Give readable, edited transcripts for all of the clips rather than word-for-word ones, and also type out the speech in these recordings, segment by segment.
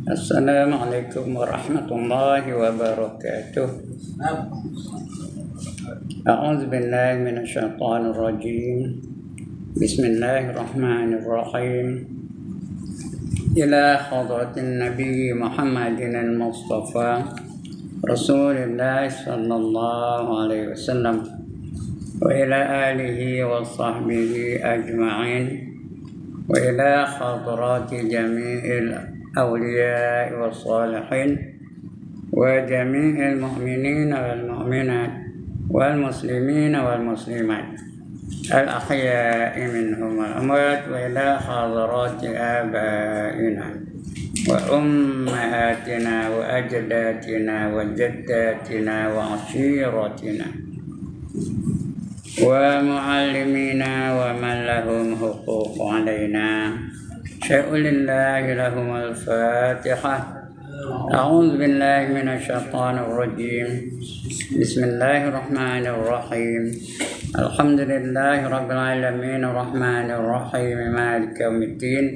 Assalamualaikum warahmatullahi wabarakatuh. A'udzu billahi minasyaitonir rajim. Bismillahirrahmanirrahim. Ila hadratin Nabi Muhammadin al-Mustafa Rasulullah sallallahu alaihi wasallam wa ila alihi wa sahbihi ajma'in wa ila hadrati jami'il أولياء والصالحين وجميع المؤمنين والمؤمنات والمسلمين والمسلمات الأحياء منهم والأموات وإلى حضرات آبائنا وأمهاتنا وأجدادنا وجداتنا وعشيرتنا ومعلمينا ومن لهم حقوق علينا شيء لله لهم الفاتحة. أعوذ بالله من الشيطان الرجيم. بسم الله الرحمن الرحيم. الحمد لله رب العالمين الرحمن الرحيم مالك يوم الدين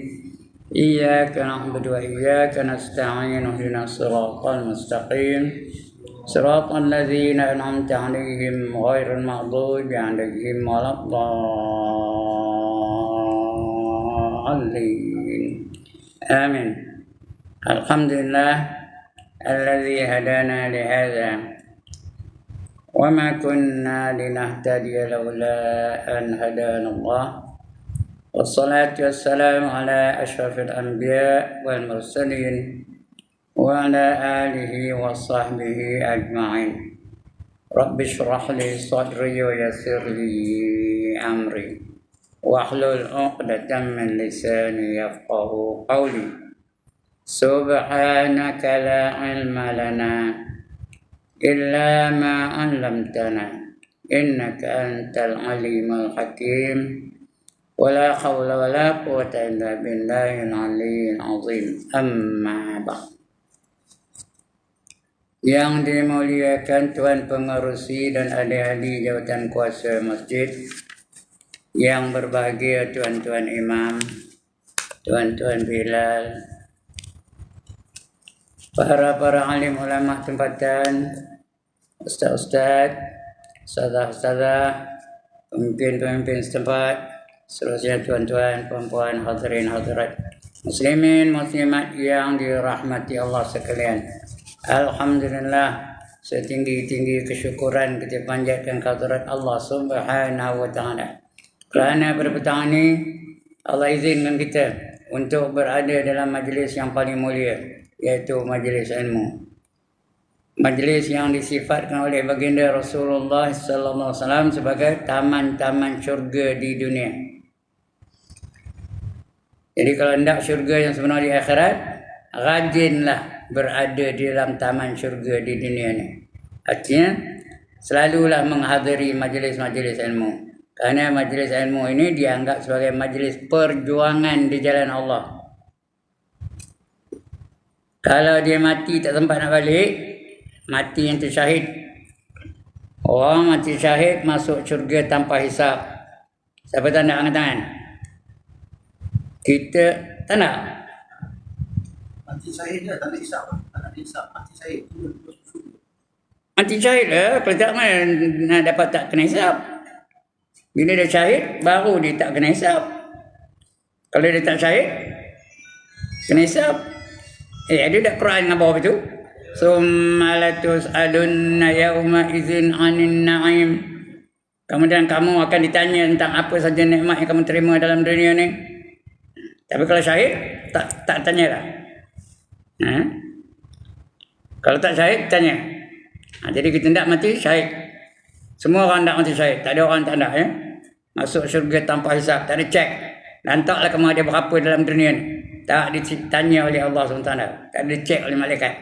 إياك نعبد وإياك نستعين اهدنا الصراط المستقيم صراط الذين أنعمت عليهم غير المغضوب عليهم ولا الضالين. آمين. الحمد لله الذي هدانا لهذا وما كنا لنهتدي لولا أن هدانا الله والصلاة والسلام على أشرف الأنبياء والمرسلين وعلى آله وصحبه أجمعين. رب اشرح لي صدري ويسر لي أمري واحلل عقدة من لساني يفقه قولي. سبحانك لا علم لنا إلا ما علمتنا إنك أنت العليم الحكيم ولا حول ولا قوة إلا بالله العلي العظيم. أما بعد. Yang dimuliakan Tuan Pengerusi dan ahli-ahli jawatan kuasa masjid, yang berbahagia tuan-tuan imam, tuan-tuan Bilal, para alim ulama tempatan, ustaz-ustaz, ustazah-ustazah, pemimpin-pemimpin setempat, seterusnya tuan-tuan, puan-puan, hadirin hadirat, muslimin muslimat yang dirahmati Allah sekalian. Alhamdulillah, setinggi-tinggi kesyukuran kita panjatkan kehadirat Allah Subhanahu wa taala. Kerana pada petang ini Allah izinkan kita untuk berada dalam majlis yang paling mulia, iaitu majlis ilmu. Majlis yang disifatkan oleh baginda Rasulullah sallallahu alaihi wasallam sebagai taman-taman syurga di dunia. Jadi kalau hendak syurga yang sebenar di akhirat, rajinlah berada di dalam taman syurga di dunia ni. Artinya selalulah menghadiri majlis-majlis ilmu. Kerana majlis ilmu ini dianggap sebagai majlis perjuangan di jalan Allah. Kalau dia mati tak sempat nak balik, mati yang tersyahid. Orang mati syahid masuk syurga tanpa hisap. Siapa tak nak angkat tangan? Kita tak nak. Mati syahid dah, tak nak hisap. Tak nak hisap, mati syahid. Mati syahid lah, kalau tak mana dapat tak kena hisap. Bila dia syahid, baru dia tak kena hisap. Kalau dia tak syahid, kena hisap. Ada tak Quran dengan bawah itu? Summa latus'alunna yawma izin anin na'im. Kemudian kamu akan ditanya tentang apa saja nikmat yang kamu terima dalam dunia ni. Tapi kalau syahid, tak tanyalah. Kalau tak syahid, tanya. Jadi kita tidak mati syahid. Semua orang tak mati syahid. Tak ada orang tak nak. Masuk syurga tanpa hisap. Tak ada cek. Lantaklah kamu ada berapa dalam dunia ni. Tak ditanya oleh Allah SWT. Tak ada cek oleh malaikat.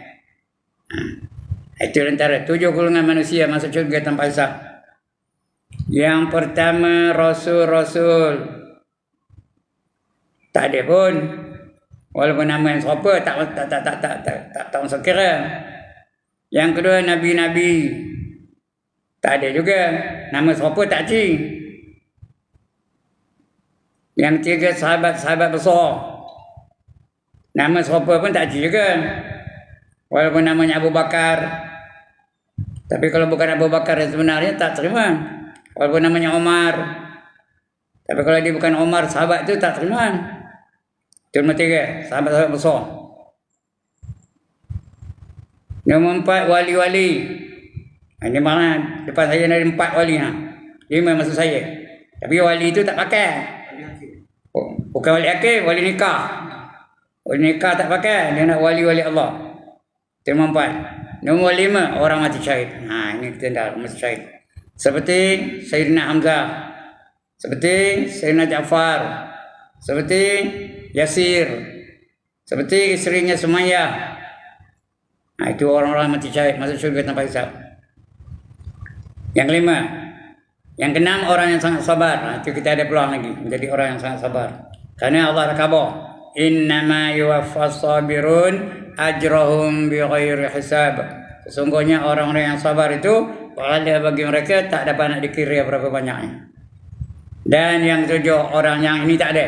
Itu antara 7 golongan manusia masuk syurga tanpa hisap. Yang pertama, Rasul-Rasul. Tak ada pun. Walaupun nama yang serupa, tak masuk kira. Yang kedua, Nabi-Nabi. Tak ada juga. Nama serupa tak cing. Yang ketiga, sahabat-sahabat besar. Nama serupa pun tak cerita juga. Walaupun namanya Abu Bakar. Tapi kalau bukan Abu Bakar yang sebenarnya tak terima. Walaupun namanya Omar. Tapi kalau dia bukan Omar, sahabat tu tak terima. Itu nombor 3, sahabat-sahabat besar. Nombor 4, wali-wali. Ini mana depan saya ada 4 wali. 5 maksud saya. Tapi wali itu tak pakai. Bukan wali akil, wali nikah. Wali nikah tak pakai. Dia nak wali-wali Allah. Itu nombor 4. Nombor 5, orang mati syahid. Ini kita dah mati syahid. Seperti Sayyidina Hamzah. Seperti Sayyidina Ja'far. Seperti Yasir. Seperti isterinya Sumayyah. Itu orang-orang mati syahid masuk syurga tanpa hisab. Yang 5, yang 6, orang yang sangat sabar. Itu kita ada peluang lagi menjadi orang yang sangat sabar. Karena Allah khabar, innama yuwaffas sabirun ajrahum bighairi hisab. Sesungguhnya orang-orang yang sabar itu pahala bagi mereka tak dapat nak dikira berapa banyaknya. Dan yang 7, orang yang ini tak ada.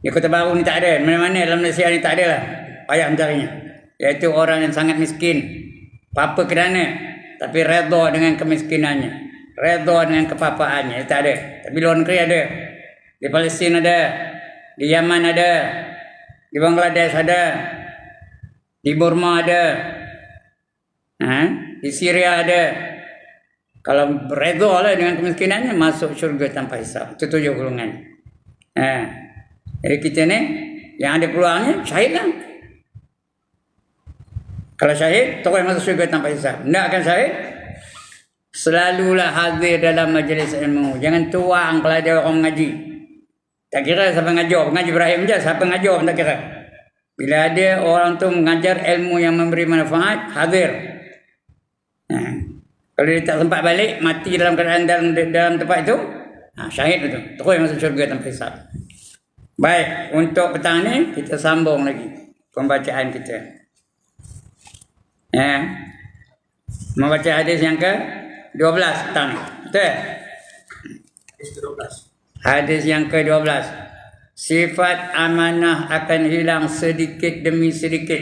Di Kota Baru ni tak ada. Mana-mana dalam Malaysia ni tak ada lah. Payah mencarinya. Iaitu orang yang sangat miskin. Apa kerana. Tapi redha dengan kemiskinannya. Redha dengan kepapaannya. Tak ada. Tapi luar negeri ada. Di Palestin ada. Di Yaman ada. Di Bangladesh ada. Di Burma ada. Di Syria ada. Kalau redha lah dengan kemiskinannya, masuk syurga tanpa hisab. Itu 7 golongan. Jadi kita ni yang ada peluangnya syahid lah. Kalau syahid, terus masuk syurga tanpa hisab. Tak akan syahid, selalulah hadir dalam majlis ilmu. Jangan tuang kalau ada orang mengaji. Tak kira siapa ngajar, pengaji Ibrahim je, siapa ngajar tak kira. Bila ada orang tu mengajar ilmu yang memberi manfaat, hadir. Kalau dia tak sempat balik, mati dalam keadaan dalam tempat itu, syahid itu. Terus masuk syurga tanpa hisab. Baik, untuk petang ni kita sambung lagi pembacaan kita. Membaca hadis yang ke-12 petang ni. Betul? Hadis ke-12. Hadis yang ke-12. Sifat amanah akan hilang sedikit demi sedikit.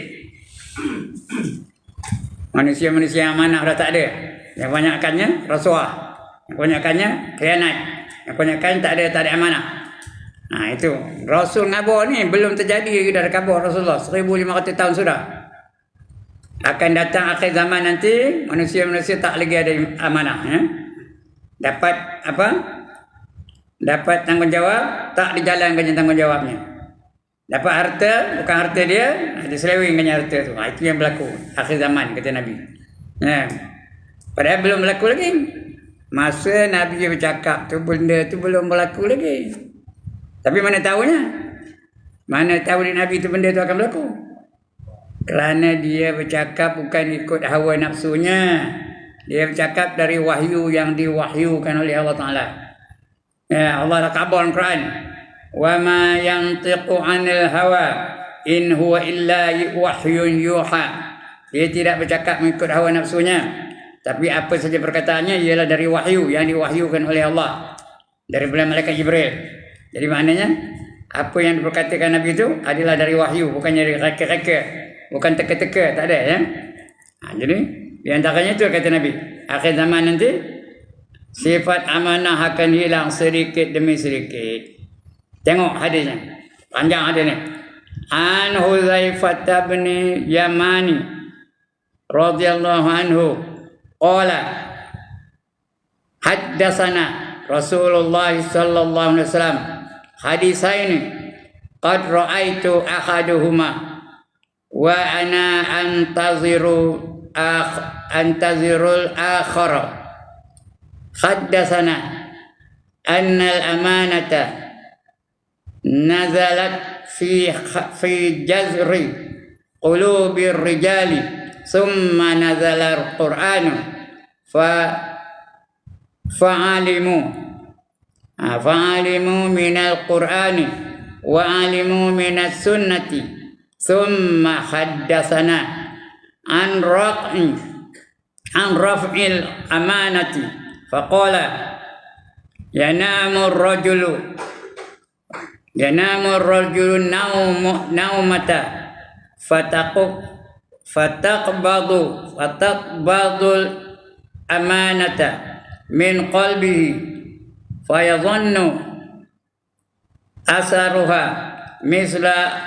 Manusia-manusia amanah dah tak ada. Yang banyakkannya rasuah. Yang banyakkannya khianat. Yang banyakkan tak ada amanah. Itu. Rasul ngabar ni belum terjadi dari khabar Rasulullah. 1500 tahun sudah. Akan datang akhir zaman nanti, manusia-manusia tak lagi ada amanah. Dapat apa? Dapat tanggungjawab, tak dijalankan tanggungjawabnya. Dapat harta, bukan harta dia, diselewengkannya harta tu. Itu yang berlaku akhir zaman, kata Nabi. Padahal belum berlaku lagi. Masa Nabi bercakap tu, benda tu belum berlaku lagi. Tapi mana tahunya? Mana tahu di Nabi tu benda tu akan berlaku? Kerana dia bercakap bukan ikut hawa nafsunya. Dia bercakap dari wahyu yang diwahyukan oleh Allah Ta'ala. Allah dah khabar dalam Quran. Wa ma yantiqu 'anil hawa in huwa illa wahyun yuha. Dia tidak bercakap mengikut hawa nafsunya. Tapi apa saja perkataannya ialah dari wahyu yang diwahyukan oleh Allah. Dari malaikat Jibril. Jadi maknanya apa yang diperkatakan Nabi itu adalah dari wahyu, bukan dari reka-reka, bukan teka-teka, tak ada ya. Jadi di antaranya itu kata Nabi, akhir zaman nanti sifat amanah akan hilang sedikit demi sedikit. Tengok hadisnya. Panjang hadis ni. An Hudzaifah bin Yamani radhiyallahu anhu qala haddatsana Rasulullah sallallahu alaihi wasallam hadisaini qad ra'aitu ahaduhuma wa ana antazirul akhara haddatsana anna al-amanata nazalat fi jazri qulubir rijali thumma nazala al-qur'anu fa'alimu minal qur'ani wa alimu minas sunnati thumma haddatsana an raf'il amanati faqala yanamu ar-rajulu yanamu ar-rajulu naumata fataqbadul amanata min qalbihi fayadhannu asaruha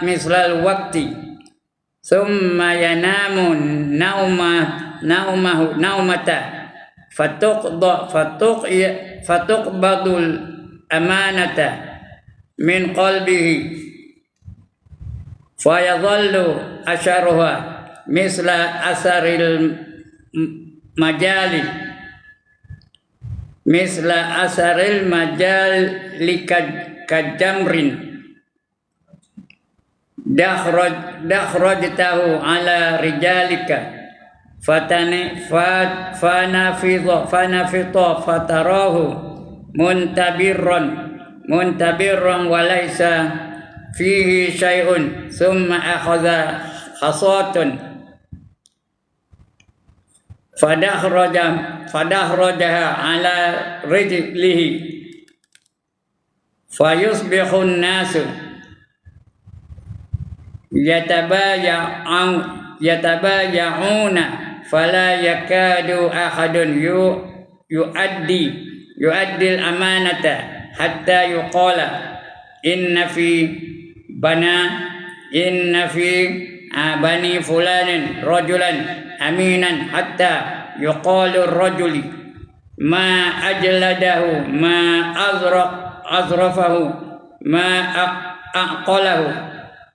mislal waqti thumma yanamu naumata fatuqbadul amanata min qalbihi fayadhallu asharuha misla asaril majali kajamrin dakhrajtahu ala rijalika fanafidha fatarahu muntabirran walaysa fihi syai'un thumma akhadha khasatun fadakhrajaha ala rijlihi fayusbihun nasu yatabaya'una fala yakadu ahadun yu'addil amanata hatta yuqala inna fi bani fulanin rajulan aminan hatta yuqalu rajuli ma ajladahu ma azrafahu ma aqalahu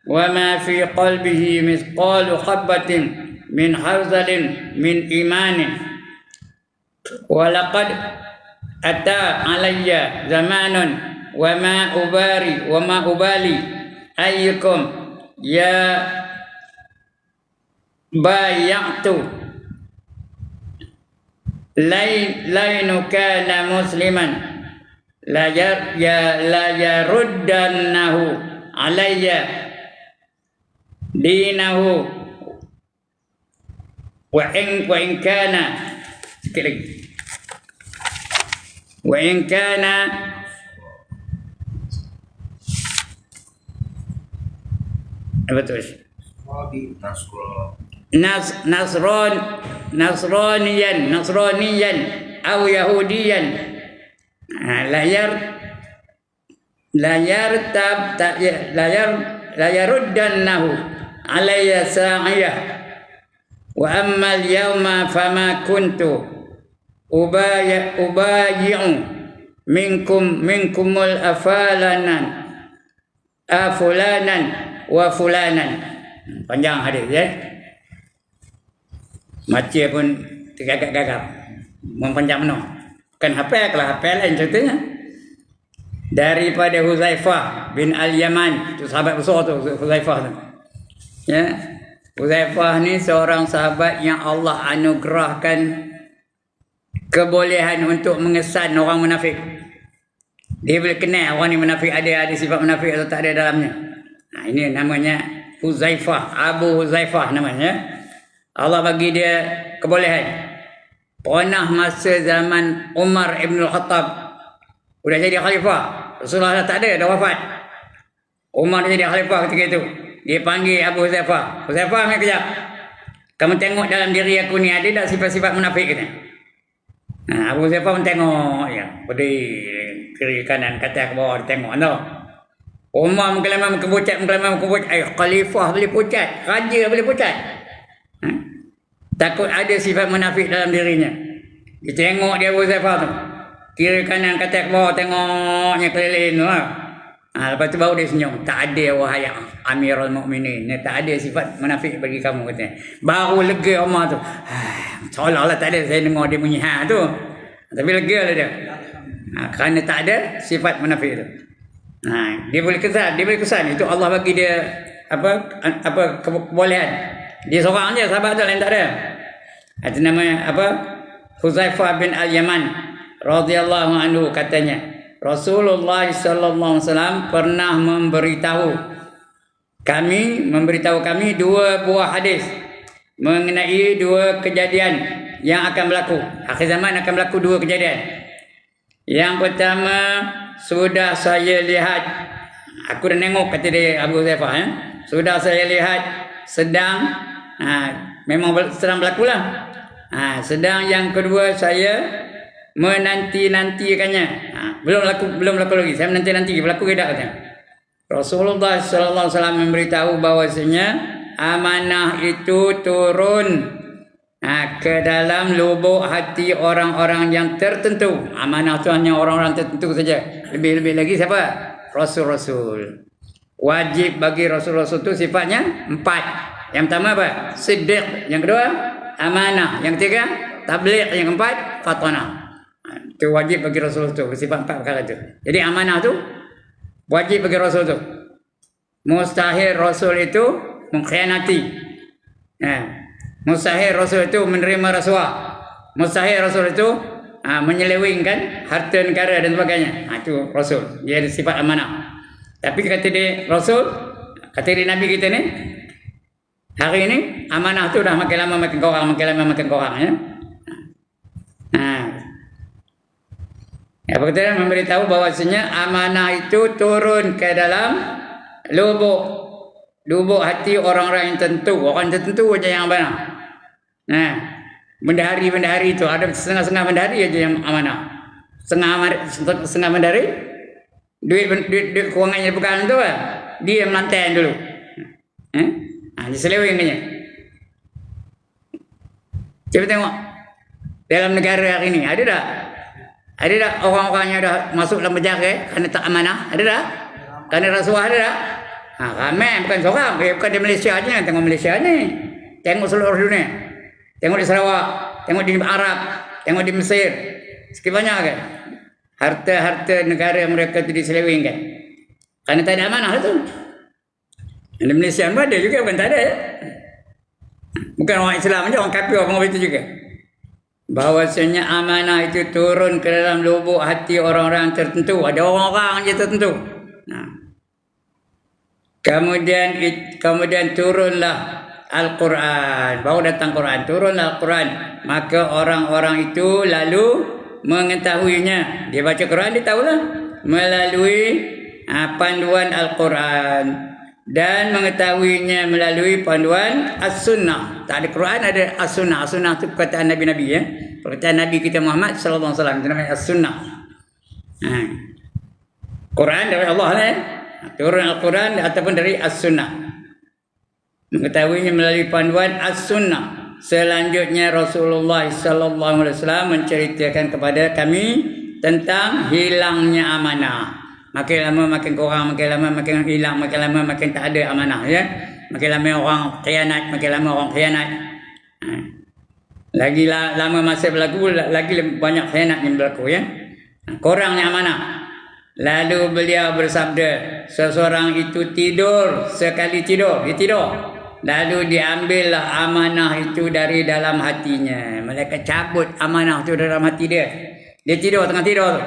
wa ma fi qalbihi mithqalu habatin min khardalin min imanin wa laqad ata alayya zamanun wa ma ubali ayyukum ya bayatu lainu kana musliman la yaruddannahu alayya dinahu wa in kana apa terus nasraniyan aw yahudiyan la yaruddannahu alayya sa'iyah wa amma al-yawma fama kuntu ubayi'u minkumul afulanan wa fulanan. Panjang hadis ya. Macam pun tergagap-gagap. Mempanjang penuh. Kan hafal lain ceritanya. Daripada Huzaifah bin Al-Yaman, itu sahabat besar tu Huzaifah tu. Ya. Huzaifah ni seorang sahabat yang Allah anugerahkan kebolehan untuk mengesan orang munafik. Dia boleh kenal orang ni munafik, ada sifat munafik atau tak ada dalamnya. Nah, ini namanya Huzaifah, Abu Huzaifah namanya. Allah bagi dia kebolehan. Pernah masa zaman Umar Ibn Khattab sudah jadi khalifah. Rasulullah tak ada, dah wafat. Umar jadi khalifah ketika itu. Dia panggil Abu Huzaifah. Huzaifah, ambil kejap. Kamu tengok dalam diri aku ni ada tak sifat-sifat munafik kata. Nah, Abu Huzaifah pun tengok ya. Berdiri kiri kanan kata ke bawah tengok tau. Umar mengkelamam kebucat. Khalifah boleh pucat, raja boleh pucat. Takut ada sifat munafik dalam dirinya. Dia tengok dia Abu Huzaifah tu. Kiri kanan kata ke bawah tengoknya keliling tu. Lepas tu baru dia senyum. Tak ada wahai Amirul Mukminin. Tak ada sifat munafik bagi kamu katanya. Baru lega Umar tu. Seolah-olah tak ada saya dengar dia bunyi tu. Tapi lega lah dia. Kerana tak ada sifat munafik tu. Dia boleh kesan. Itu Allah bagi dia kebolehan. Dia seorang je sahabat tu, lain tak ada. Itu namanya Huzaifah bin Al-Yaman radhiyallahu anhu katanya. Rasulullah sallallahu alaihi wasallam pernah memberitahu kami dua buah hadis mengenai dua kejadian yang akan berlaku. Akhir zaman akan berlaku dua kejadian. Yang pertama sudah saya lihat Aku dah tengok, kata dia Abu Huzaifah, ya. Sudah saya lihat sedang memang sedang berlaku lah. Sedang yang kedua saya menanti-nantikannya. Belum laku lagi. Saya menanti-nanti berlaku ke tak, katanya. Rasulullah sallallahu alaihi wasallam memberitahu bahwasanya amanah itu turun ke dalam lubuk hati orang-orang yang tertentu. Amanah itu hanya orang-orang tertentu saja. Lebih-lebih lagi siapa? Rasul-rasul. Wajib bagi rasul-rasul itu sifatnya 4. Yang pertama apa? Siddiq. Yang kedua amanah. Yang ketiga tabligh. Yang keempat fatanah. Itu wajib bagi rasul itu. Sifat 4 perkara itu. Jadi amanah itu wajib bagi rasul itu. Mustahil rasul itu mengkhianati. Mustahil rasul itu menerima rasuah. Mustahil rasul itu menyelewengkan harta negara dan sebagainya. Itu rasul. Dia ada sifat amanah. Tapi kata dia rasul, kata dia Nabi kita ni, hari ini amanah tu dah makin lama makin kurang, ya. Apa kata dia? Memberitahu bahawasanya amanah itu turun ke dalam lubuk hati orang-orang yang tentu. Orang tertentu aja yang amanah. Bendahari itu ada setengah-setengah bendahari aja yang amanah. Setengah bendahari duit kewangannya bukan tu lah. Dia melantai dulu. Diseleweng dia. Coba tengok dalam negara hari ini ada tak orang-orang yang dah masuk dalam penjara kerana tak amanah? Ada tak? Kerana rasuah ada tak? Ramai, bukan seorang. Bukan di Malaysia aja. Tengok Malaysia ni. Tengok seluruh dunia. Tengok di Sarawak, tengok di Arab, tengok di Mesir. Sikit banyak kan? Harta-harta negara mereka itu diselewengkan. Kerana tak ada amanah itu. Di Malaysia pun ada juga, bukan tak ada, ya. Bukan orang Islam saja, orang kafir, orang itu juga. Bahawasanya amanah itu turun ke dalam lubuk hati orang-orang tertentu. Ada orang-orang je tertentu. Kemudian turunlah Al-Quran. Baru datang Quran. Turunlah Al-Quran. Maka orang-orang itu lalu mengetahuinya. Dia baca Quran, dia tahulah. Melalui panduan Al-Quran. Dan mengetahuinya melalui panduan As-Sunnah. Tak ada Quran, ada As-Sunnah. As-Sunnah itu perkataan Nabi-Nabi, ya. Perkataan Nabi kita Muhammad sallallahu alaihi wasallam. Itu namanya As-Sunnah. Quran dari Allah lah, ya. Turun Al-Quran ataupun dari As-Sunnah. Mengetahuinya melalui panduan As-Sunnah. Selanjutnya Rasulullah sallallahu alaihi wasallam menceritakan kepada kami tentang hilangnya amanah. Makin lama makin kurang, makin lama makin hilang, makin lama makin tak ada amanah, ya. Makin lama orang khianat, makin lama orang khianat. Lagi lama masa berlaku, lagi banyak khianat yang berlaku, ya. Kurangnya amanah. Lalu beliau bersabda, seseorang itu tidur, sekali tidur, dia tidur. Lalu diambillah amanah itu dari dalam hatinya. Malaikat cabut amanah itu dalam hati dia. Dia tidur, tengah tidur.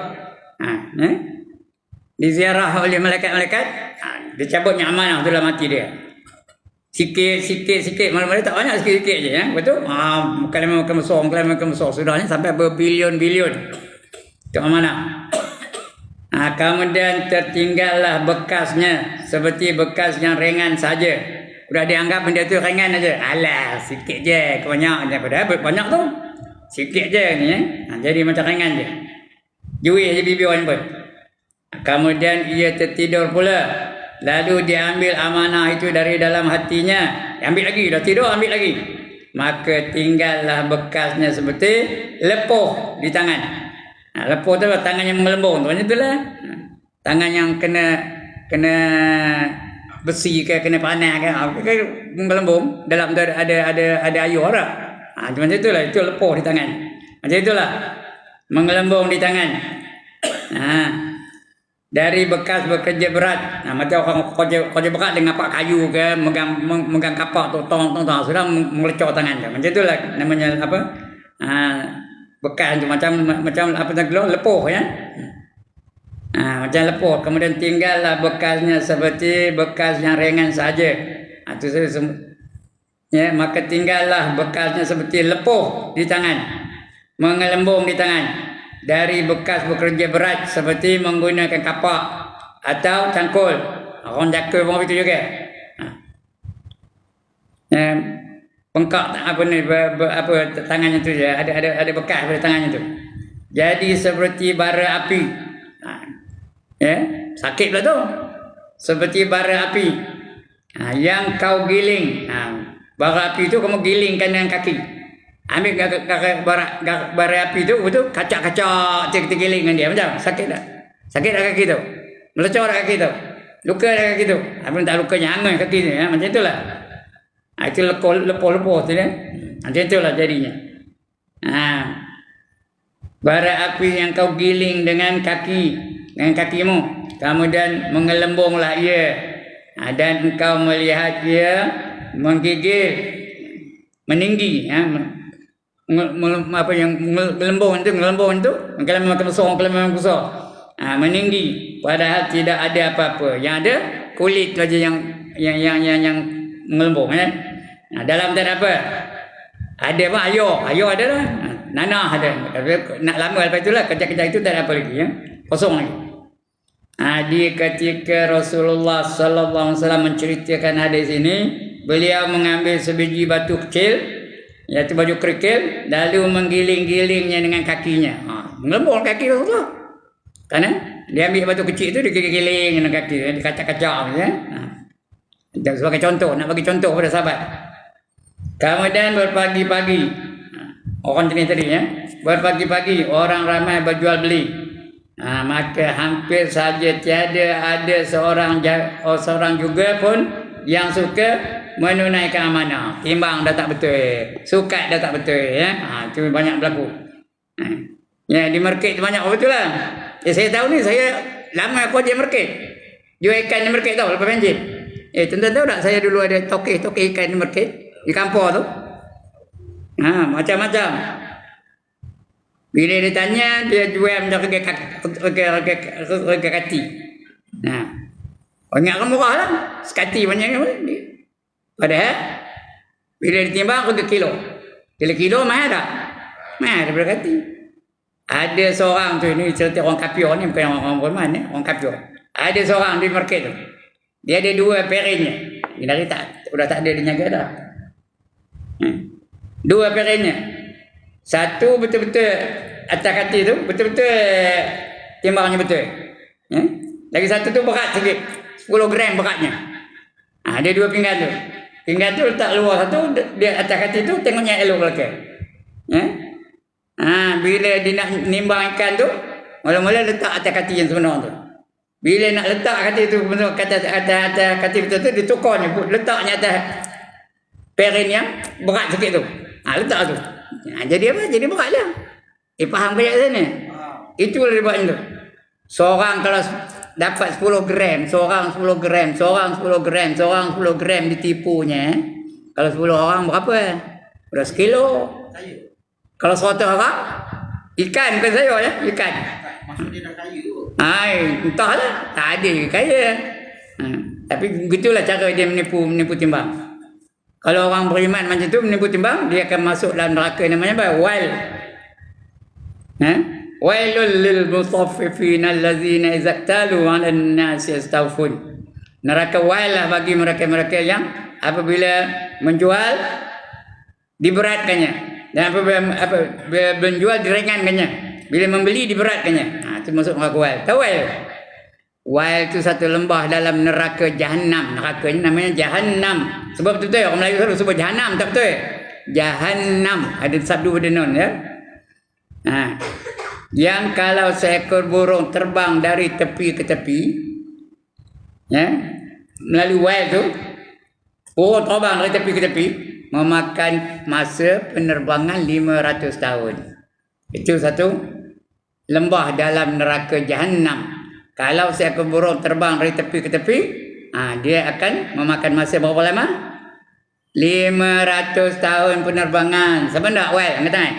Diziarah oleh malaikat-malaikat, dia cabutnya amanah itu dalam hati dia. Sikit, malam-malam tak banyak, sikit-sikit je, ya. Betul? Kalimah makan besar, sudahnya sampai berbilion-bilion. Itu amanah. Kemudian tertinggallah bekasnya, seperti bekas yang ringan saja. Sudah dianggap benda tu ringan aja. Alah, sikit je, kebanyak. Padahal banyak tu. Sikit je ni, ya. Jadi macam ringan je. Juih je bibir orang pun. Kemudian ia tertidur pula. Lalu diambil amanah itu dari dalam hatinya. Ambil lagi, dah tidur, ambil lagi. Maka tinggallah bekasnya seperti lepuh di tangan. Lepuh tu lah tangan yang melembung. Macam itulah. Tangan yang kena besi ke, kena panas ke, melembung. Dalam tu ada air lah. Macam itulah, itu lepuh di tangan. Macam itulah. Mengelembung di tangan. Dari bekas bekerja berat. Macam orang kerja berat dengan kapak kayu ke, megang kapak tu, tong sudah melecor tangan. Macam itulah namanya apa? Bekas tu macam apa tak lepuh, ya. Macam lepuh. Kemudian tinggallah bekasnya seperti bekas yang ringan saja. Itu ya, maka tinggallah bekasnya seperti lepuh di tangan, mengelembung di tangan. Dari bekas bekerja berat seperti menggunakan kapak atau cangkul. Orang cangkul pun begitu juga. Bengkak apa ni apa tangannya tu dia ada bekas pada tangannya tu. Jadi seperti bara api. Sakit pula tu. Seperti bara api. Yang kau giling. Bara api tu kamu gilingkan dengan kaki. Ambil bara api tu betul kacak-kacak kita giling dengan dia macam sakit tak? Sakit tak kaki tu? Melecor tak kaki tu? Luka tak kaki tu? Apa tak lukanya angai kaki tu macam itulah. Itu lepoh-lepoh tu dia. Macam itulah jadinya. Bara api yang kau giling dengan kakimu, kemudian mengelembunglah ia, dan engkau melihat ia menggigil, meninggi, apa yang gelembung itu, kalau memang besar, meninggi, padahal tidak ada apa-apa, yang ada kulit saja yang mengelembung, dalam tak ada apa, ada apa ayo ada lah, nanah ada, nak lama lepas itulah kejap-kejap itu tak ada apa lagi, kosong lagi. Di ketika Rasulullah sallallahu alaihi wasallam menceritakan hadis ini, beliau mengambil sebiji batu kecil, iaitu baju kerikil, lalu menggiling-gilingnya dengan kakinya. Mengelembung kaki Rasulullah. Karena dia ambil batu kecil itu digiling dengan kaki, dikacak-kacak sebagai contoh, nak bagi contoh pada sahabat. Kemudian berpagi-pagi, orang jenis tadi berpagi-pagi orang ramai berjual beli. Maka hampir saja tiada ada seorang juga pun yang suka menunaikan amanah. Timbang dah tak betul, sukat dah tak betul, itu banyak berlaku. Di market tu banyak betul lah. Saya tahu ni, saya lama aku di market, jual ikan di market tahu lepas banjir. Tuan-tuan tahu tak, saya dulu ada tokeh ikan di market di kampung tu. Macam-macam. Bila dia tanya, dia jual macam harga kati. Banyak kan murah lah. Sekati banyak kan. Padahal, bila ditimbang harga kilo. Kilo mahal tak? Mahal daripada kati. Ada seorang tu, ni cerita orang Kapio ni, bukan orang Burman, orang Kapio. Ada seorang di market tu. Dia ada 2 perinnya. Ini udah tak ada dia jaga dah. 2 perinnya. Satu betul-betul atas kati tu, betul-betul timbangnya betul. Lagi satu tu berat sikit, 10 gram beratnya. Dia 2 pinggan tu. Pinggan tu letak luar satu, dia atas kati tu tengoknya elok belakang. Bila dia nak nimbang ikan tu, mula-mula letak atas kati yang sebenar tu. Bila nak letak kati tu, atas kati betul tu, dia tukarnya, letaknya atas perin yang berat sikit tu. Letak tu. Jadi apa? Jadi berat lah. Faham banyak sana? Itulah dia buat tu. Seorang kalau dapat 10 gram, seorang 10 gram, seorang 10 gram, seorang 10 gram ditipunya. Kalau 10 orang berapa? Berapa sekilo? Kalau 100 orang, ikan bukan saya ya, ikan. Maksudnya dah kaya tu. Entahlah, tak ada kaya. Tapi begitulah cara dia menipu timbang. Kalau orang beriman macam tu menipu timbang, dia akan masuk dalam neraka namanya apa? Wailul lil mutaffifin allazina idza talu 'alan nasi yastawfun. Neraka wail lah bagi mereka-mereka yang apabila menjual diberatkannya, dan apabila menjual diringankannya, bila membeli diberatkannya. Itu masuk neraka wail. Tahu wail? Wail itu satu lembah dalam neraka Jahannam. Nerakanya namanya Jahannam. Sebab betul-betul orang Melayu selalu sebut Jahannam, tak betul? Jahannam. Ada sabdu pada nun ya. Yang kalau seekor burung terbang dari tepi ke tepi, melalui wail tu, burung terbang dari tepi ke tepi, memakan masa penerbangan 500 tahun. Itu satu lembah dalam neraka Jahannam. Kalau seekor burung terbang dari tepi ke tepi, dia akan memakan masa berapa lama? 500 tahun penerbangan. Siapa tak wail? Angkat tangan.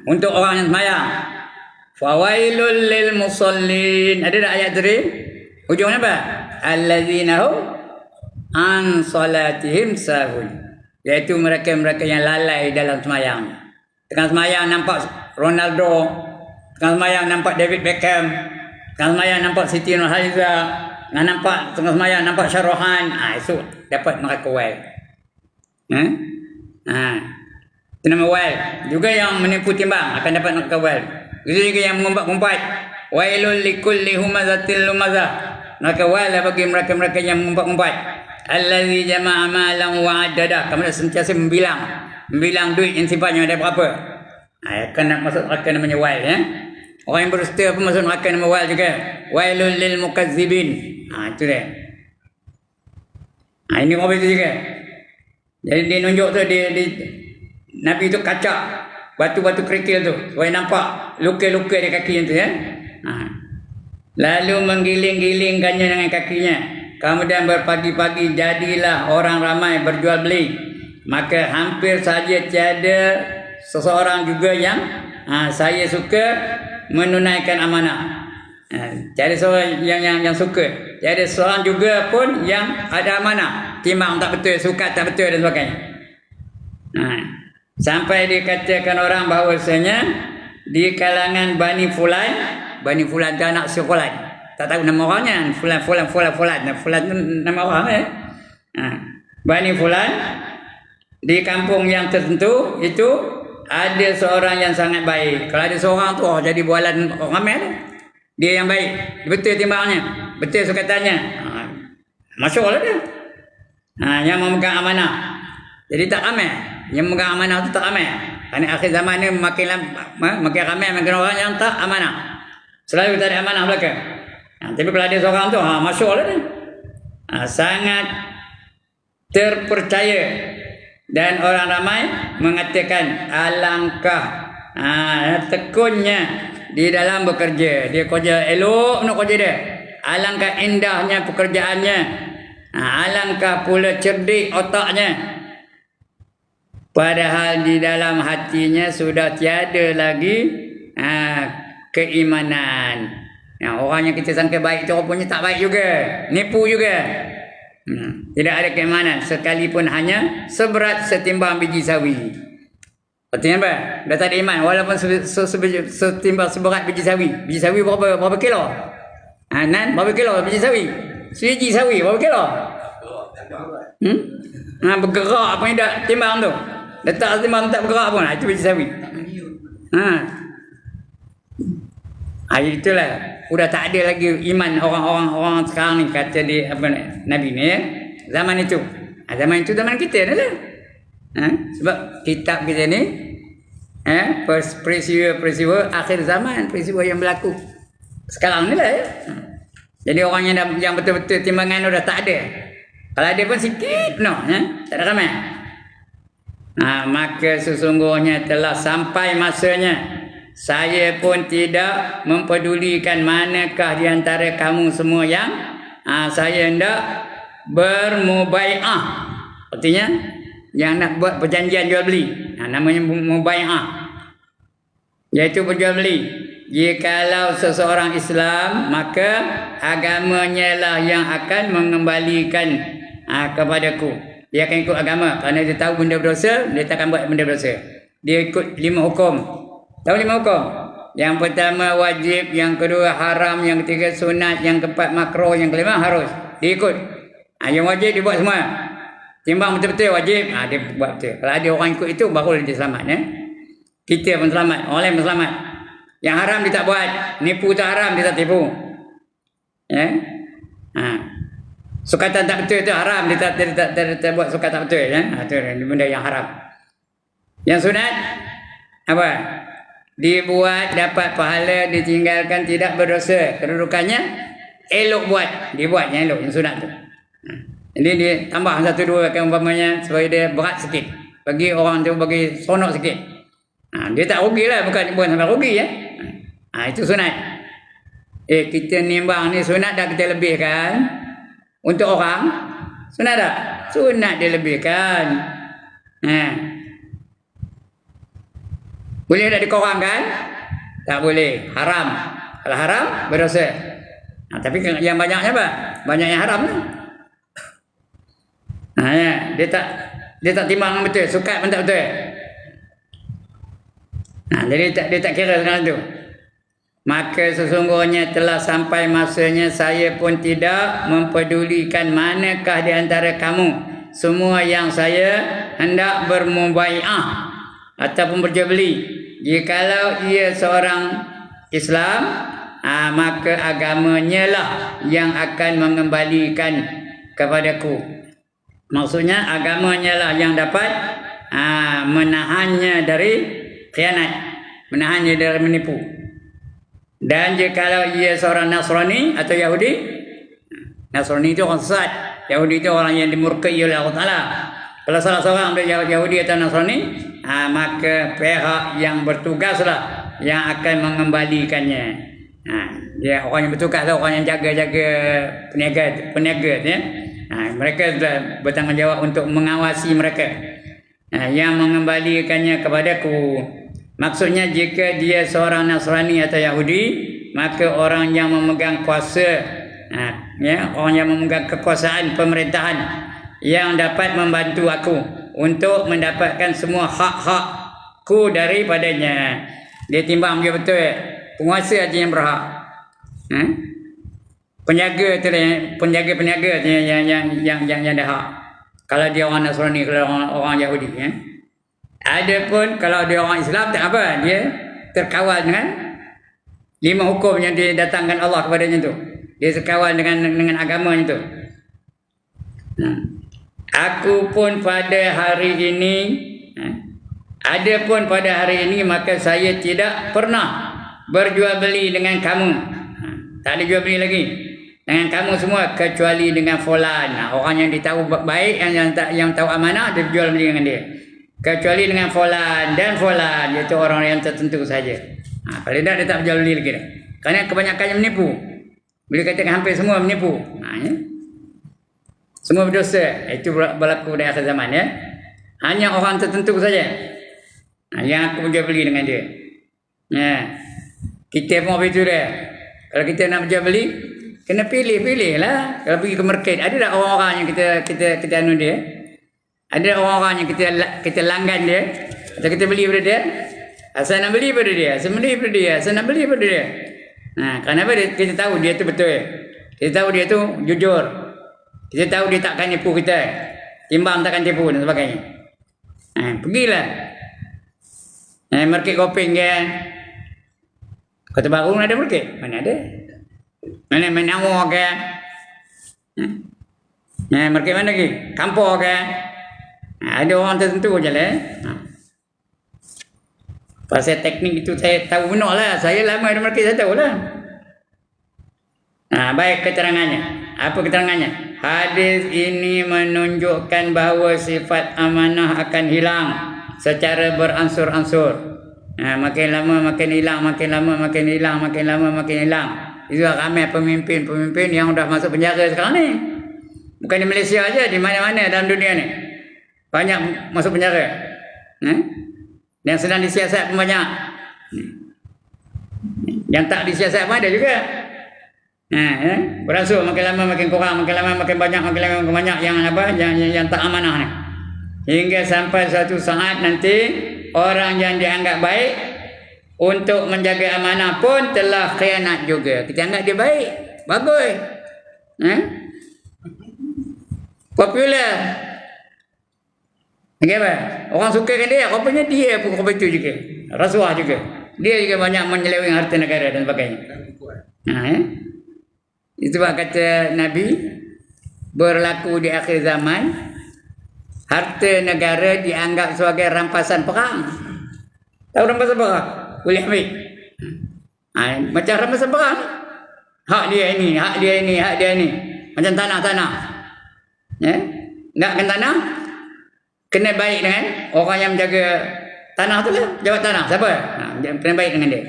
Untuk orang yang sembahyang. Fawailul lil musallin. Ada tak ayat tadi? Hujungnya apa? Allazina hum an salatihim sahun. Iaitu mereka-mereka yang lalai dalam sembahyang. Tengah sembahyang nampak Ronaldo, tengah sembahyang nampak David Beckham, tengah semayang nampak Siti Nurhaliza, nampak tengah semayang nampak Syarohan, itu dapat neraka wal. Itu nama wal. Juga yang menipu timbang akan dapat neraka wal. Itu juga yang mengumpat-ngumpat. Wailul likulli humazatil lumazah. Neraka wal bagi mereka-mereka yang mengumpat-ngumpat. Allazi jama'a malan wa addadah. Kamu dah sentiasa membilang duit yang simpannya ada berapa. Akan nak masuk neraka namanya wal, ya. Orang yang berdusta pun masuk neraka nama wal juga. Wailul lil mukazzibin. Itu dia. Ini orang itu juga. Jadi dia nunjuk tu dia Nabi tu kacak batu-batu kerikil tu supaya nampak luka-luka di kakinya tu, ya. Lalu menggiling-gilingkannya dengan kakinya. Kemudian berpagi-pagi jadilah orang ramai berjual beli. Maka hampir saja tiada seseorang juga yang saya suka menunaikan amanah. Tiada seorang yang suka. Tiada seorang juga pun yang ada amanah. Timbang tak betul, sukat tak betul dan sebagainya. Sampai dikatakan orang bahawasanya di kalangan Bani Fulan tu anak si Fulan. Tak tahu nama orangnya. Fulan. Fulan tu nama orang, ya. Bani Fulan di kampung yang tertentu itu ada seorang yang sangat baik. Kalau ada seorang tu jadi bualan orang ramai tu. Dia yang baik. Betul timbangnya. Betul sukatannya. Masyurlah dia. Yang memegang amanah. Jadi tak ramai. Yang memegang amanah tu tak ramai. Kerana akhir zaman ni makin ramai makin orang yang tak amanah. Selalu tak ada amanah belakang. Tapi kalau ada seorang tu, masyurlah dia. Sangat terpercaya. Dan orang ramai mengatakan alangkah tekunnya di dalam bekerja. Dia kerja elok nak kerja dia. Alangkah indahnya pekerjaannya. Alangkah pula cerdik otaknya. Padahal di dalam hatinya sudah tiada lagi keimanan. Orang yang kita sangka baik tu rupanya tak baik juga. Nipu juga. Tidak ada keimanan sekalipun hanya seberat setimbang biji sawi. Artinya apa? Dah tak ada iman walaupun setimbang seberat biji sawi. Biji sawi berapa kilo? Nan berapa kilo biji sawi? Sebiji sawi berapa kilo? Bergerak apa yang dah timbang tu. Letak timbang tak bergerak pun. Itu biji sawi. Itulah. Sudah tak ada lagi iman orang sekarang ni kata dia Nabi ni, ya. Zaman itu. Zaman kita dah lah. Sebab kitab kita ni peristiwa akhir zaman, peristiwa yang berlaku sekarang ni lah, ya. Jadi orang yang betul-betul timbangan dah tak ada. Kalau ada pun sikit tak ada ramai. Maka sesungguhnya telah sampai masanya saya pun tidak mempedulikan manakah di antara kamu semua yang saya hendak bermubai'ah. Artinya yang nak buat perjanjian jual beli. Namanya mubai'ah. Iaitu berjual beli. Jikalau seseorang Islam, maka agamanya lah yang akan mengembalikan kepadaku. Dia akan ikut agama. Kerana dia tahu benda berdosa, dia takkan buat benda berdosa. Dia ikut 5 hukum. Tahu 5 hukum? Yang pertama wajib, yang kedua haram, yang ketiga sunat, yang keempat makruh, yang kelima harus. Dia ikut. Yang wajib dia buat semua. Timbang betul-betul wajib, dia buat betul. Kalau ada orang ikut itu, baru dia selamat, ya. Kita pun selamat, orang lain pun selamat. Yang haram dia tak buat. Nipu tak haram, dia tak tipu. Ya. Sukatan tak betul itu haram, dia tak buat sukat tak betul, ya. Itu benda yang haram. Yang sunat apa? Dibuat dapat pahala, ditinggalkan tidak berdosa. Kedudukannya elok buat, dibuat yang elok, yang sunat tu. Jadi dia tambah 1-2 kan umpamanya supaya dia berat sikit. Bagi orang tu bagi sonok sikit. Dia tak rugilah, bukan sampai rugi, ya. Itu sunat. Kita nimbang ni sunat dah kita lebihkan untuk orang. Sunat tak? Sunat dia lebihkan. Boleh tak dikorangkan? Tak boleh. Haram. Kalau haram, berdosa. Tapi yang banyaknya apa? Banyak yang haram lah. Dia tak timbang betul. Sukat pun tak betul. Jadi dia tak kira sekarang tu. maka sesungguhnya telah sampai masanya saya pun tidak mempedulikan manakah di antara kamu semua yang saya hendak bermubai'ah ataupun berjual beli. Jikalau ia seorang Islam, maka agamanya lah yang akan mengembalikan kepadaku. Maksudnya agamanya lah yang dapat menahannya dari khianat, menahannya dari menipu. Dan jikalau ia seorang Nasrani atau Yahudi, Nasrani itu orang sesat, Yahudi itu orang yang dimurkai oleh Allah Ta'ala. Kalau salah seorang dari Yahudi atau Nasrani, maka pihak yang bertugaslah yang akan mengembalikannya. Dia orang yang bertugas, orang yang jaga-jaga peniaga ya. Mereka sudah bertanggungjawab untuk mengawasi mereka. Yang mengembalikannya kepadaku. Maksudnya jika dia seorang Nasrani atau Yahudi, maka orang yang memegang kuasa, orang yang memegang kekuasaan pemerintahan yang dapat membantu aku untuk mendapatkan semua hak-hakku daripadanya. Dia timbang dia betul. Penguasa aja yang berhak. Penjaga tu penjaga-penjaga yang ada hak. Kalau dia orang Nasrani, kalau orang Yahudi Adapun kalau dia orang Islam tak apa, dia terkawal dengan 5 hukum yang didatangkan Allah kepadanya tu. Dia terkawal dengan agamanya tu. Aku pun pada hari ini, adapun pada hari ini maka saya tidak pernah berjual beli dengan kamu. Tak ada jual beli lagi dengan kamu semua kecuali dengan fulan. Orang yang ditahu baik, yang tahu amanah, dia jual beli dengan dia. Kecuali dengan fulan dan fulan, iaitu orang yang tertentu saja. Kalau tidak, dia tak berjual beli lagi dah. Kerana kebanyakannya menipu. Bila katakan hampir semua menipu. Semua berdosa. Itu berlaku di akhir zaman ya. Hanya orang tertentu saja yang aku berjual beli dengan dia. Kita pun begitu dah. Kalau kita nak berjual beli, kena pilih lah. Kalau pergi ke market, ada tak orang-orang yang kita anu dia? Ada orang-orang yang kita langgan dia atau kita beli pada dia. Saya nak beli pada dia, saya beli pada dia, saya nak beli pada dia. Kenapa kita tahu dia tu betul? Kita tahu dia tu jujur. Kita tahu dia takkan tipu kita. Timbang takkan tipu dan sebagainya. Pergilah. Market Koping kan. Kota Baru ada market? Mana ada? Mana Menawar kan? Market mana lagi? Kampung kan? Ada orang tertentu je lah. Pasal teknik itu saya tahu benar lah. Saya lama di market, saya tahu lah. Baik keterangannya. Apa keterangannya? Hadis ini menunjukkan bahawa sifat amanah akan hilang secara beransur-ansur. Makin lama makin hilang, makin lama makin hilang, makin lama makin hilang. Itu ramai pemimpin yang dah masuk penjara sekarang ni. Bukan di Malaysia aja, di mana-mana dalam dunia ni. Banyak masuk penjara. Yang sedang disiasat pun banyak. Yang tak disiasat pun ada juga. Beransur makin lama makin kurang, makin lama makin banyak, makin lama makin banyak yang tak amanah ni. Hingga sampai suatu saat nanti orang yang dianggap baik untuk menjaga amanah pun telah khianat juga. Kita anggap dia baik, bagus. Popular. Bagaimana? Orang suka dengan dia, rupanya dia pun begitu juga. Rasuah juga. Dia juga banyak menyeleweng harta negara dan sebagainya. Itu kata Nabi, berlaku di akhir zaman, harta negara dianggap sebagai rampasan perang. Tahu rampasan perang? Boleh ambil. Macam rampasan perang. Hak dia ini, hak dia ini, hak dia ini. Macam tanah-tanah. Nakkan tanah, kena baik dengan orang yang menjaga tanah tu lah. Jawab tanah, siapa? Kena baik dengan dia.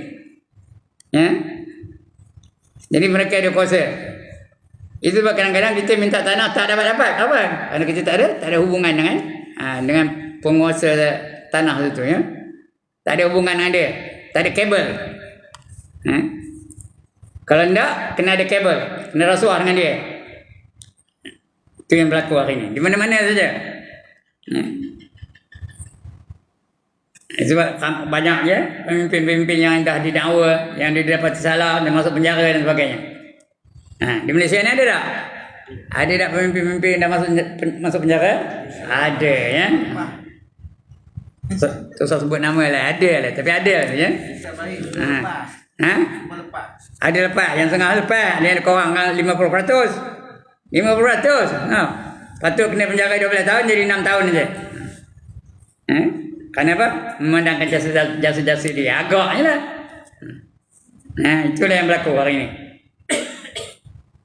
Jadi mereka ada kuasa. Itu sebab kadang-kadang kita minta tanah tak dapat-dapat. Apa? Kerana kita tak ada hubungan dengan penguasa tanah itu ya. Tak ada hubungan dengan dia. Tak ada kabel. Kalau tidak, kena ada kabel. Kena rasuah dengan dia. Itu yang berlaku hari ini. Di mana-mana saja. Sebab banyak je pemimpin-pemimpin yang dah didakwa, yang dia dapat salah, dia masuk penjara dan sebagainya. Di Malaysia ni ada tak? Ada tak pemimpin-pemimpin dah masuk penjara? Ada ya. Tu saya sebut nama lah, ada lah, tapi ada lah ya. Bisa baik. Lepas. Cuma lepas. Ada lepas, yang setengah lepas, dia korang 50%. 50%. Patut kena penjara 12 tahun jadi 6 tahun saja. Kenapa? Memandangkan jasa-jasa dia. Agaknya lah. Itulah yang berlaku hari ini.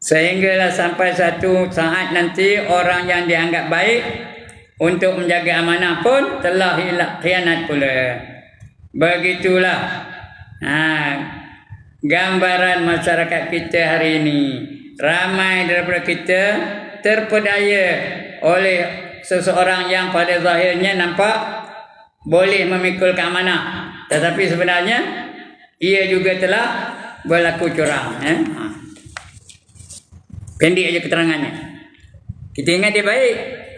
Sehinggalah sampai satu saat nanti orang yang dianggap baik untuk menjaga amanah pun telah khianat pula. Begitulah gambaran masyarakat kita hari ini. Ramai daripada kita terpedaya oleh seseorang yang pada zahirnya nampak boleh memikulkan amanah, tetapi sebenarnya ia juga telah berlaku curang. Pendek aja keterangannya. Kita ingat dia baik,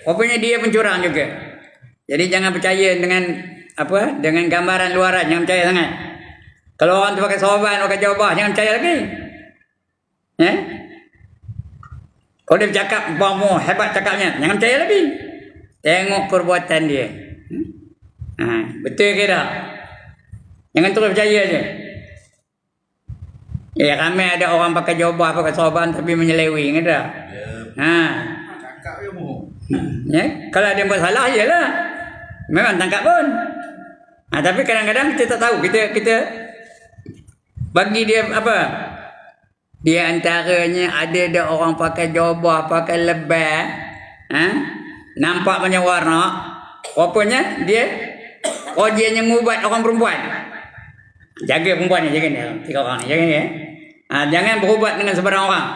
rupanya dia pencurang juga. Jadi jangan percaya dengan gambaran luaran, jangan percaya sangat. Kalau orang tu pakai sorban, pakai jubah, jangan percaya lagi. Kalau dia bercakap hebat cakapnya, jangan percaya lagi. Tengok perbuatan dia. Betul ke tak? Jangan terus percaya je. Ramai ada orang pakai jubah, pakai sorban tapi menyeleweng ada. Cakap je mu. Kalau dia buat salah jelah. Memang tangkap pun. Tapi kadang-kadang kita tak tahu. Kita bagi dia apa? Di antaranya ada orang pakai jubah, pakai lebah. Nampak macam warna. Rupanya dia dia mengubat orang perempuan. Jaga perempuan ni, jaga ni. 3 orang ni, jaga ni. Jangan berubat dengan sebarang orang.